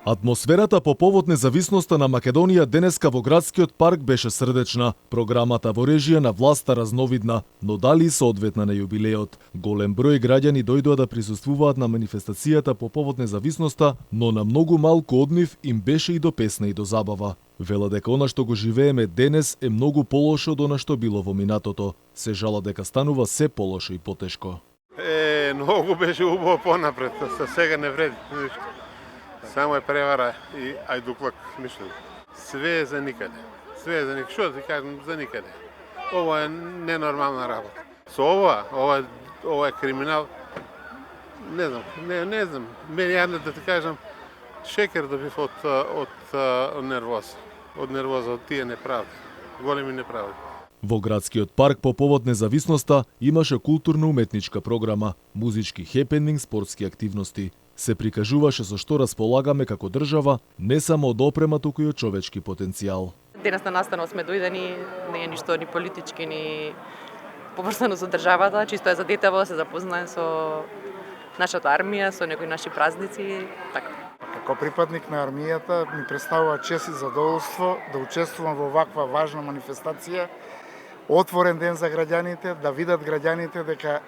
Атмосферата по повод независноста на Македонија денеска во градскиот парк беше срдечна. Програмата во режија на власта разновидна, но дали и соодветна на јубилеот. Голем број граѓани дојдоа да присуствуваат на манифестацијата по повод независноста, но на многу малку од нив им беше и до песна и до забава. Вела дека она што го живееме денес е многу полошо од она што било во минатото. Се жала дека станува се полошо и потешко. Многу беше убаво понапред, сега не вреди ништо. Само е превара и ајдуклак, ништо. Све е за никаде. Све е за никаде. Што да ти кажам, за никаде. Ова е ненормална работа. Со ова е криминал. Не знам. Мене јадне да ти кажам, шекер добив од нервоза. Од нервоза, од тие неправди. Големи неправди. Во градскиот парк по повод независноста имаше културно-уметничка програма, музички хепенинг, спортски активности. Се прикажуваше со што располагаме како држава, не само од опрема, туку и од човечки потенцијал. Денес на настанот сме дојдени, не е ништо ни политички, ни поврзано со државата, чисто е за детево, се запознае со нашата армија, со некои наши празници, така. Како припадник на армијата ми представува чест и задоволство да учествувам во ваква важна манифестација, отворен ден за граѓаните, да видат граѓаните дека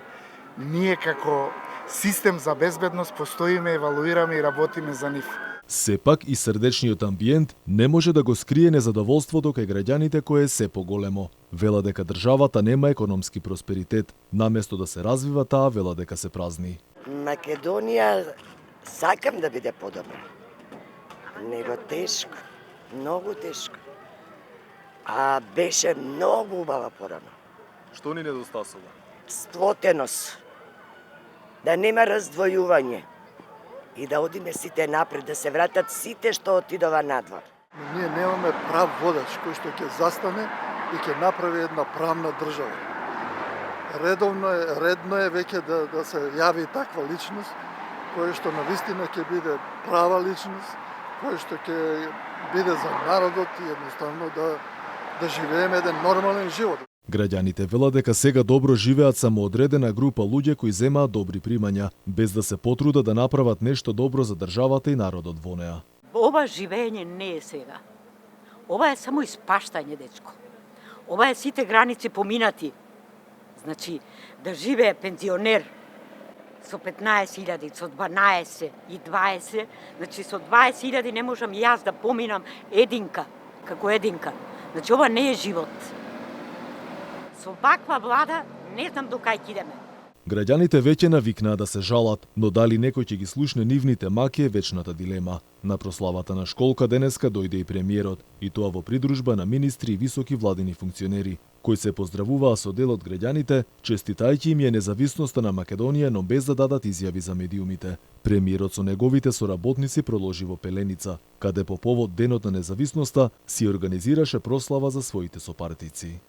ние како систем за безбедност постоиме, евалуираме и работиме за нив. Сепак и срдечниот амбиент не може да го скрие незадоволството кај граѓаните кое е се поголемо. Вела дека државата нема економски просперитет, наместо да се развива таа вела дека се празни. Македонија сакам да биде подобра. Него тешко, многу тешко. А беше многу убава порано. Што ни недостасува? Сплотеност. Да нема раздвојување и да одиме сите напред, да се вратат сите што отидова надвор. Ние немаме прав водач кој што ќе застане и ќе направи една правна држава. Редно е веќе да се јави таква личност, која што навистина ќе биде права личност, која што ќе биде за народот и едноставно да живееме еден нормален живот. Граѓаните велат дека сега добро живеат само одредена група луѓе кои земаат добри примања, без да се потрудат да направат нешто добро за државата и народот во неа. Ова живење не е сега. Ова е само испаштање, дечко. Ова е сите граници поминати. Значи, да живее пензионер со 15.000, со 12 и 20, значи со 20.000 не можам јас да поминам единка, како единка. Значи, ова не е живот. Со ваква влада не знам до кај ќе идеме. Граѓаните веќе навикнаа да се жалат, но дали некој ќе ги слушне нивните маки е вечната дилема. На прославата на школка денеска дојде и премиерот, и тоа во придружба на министри и високи владини функционери, кои се поздравуваа со дел од граѓаните, честитајќи им ја независноста на Македонија, но без да дадат изјави за медиумите. Премиерот со неговите соработници проложи во Пеленица, каде по повод денот на независноста си организираше прослава за своите сопартици.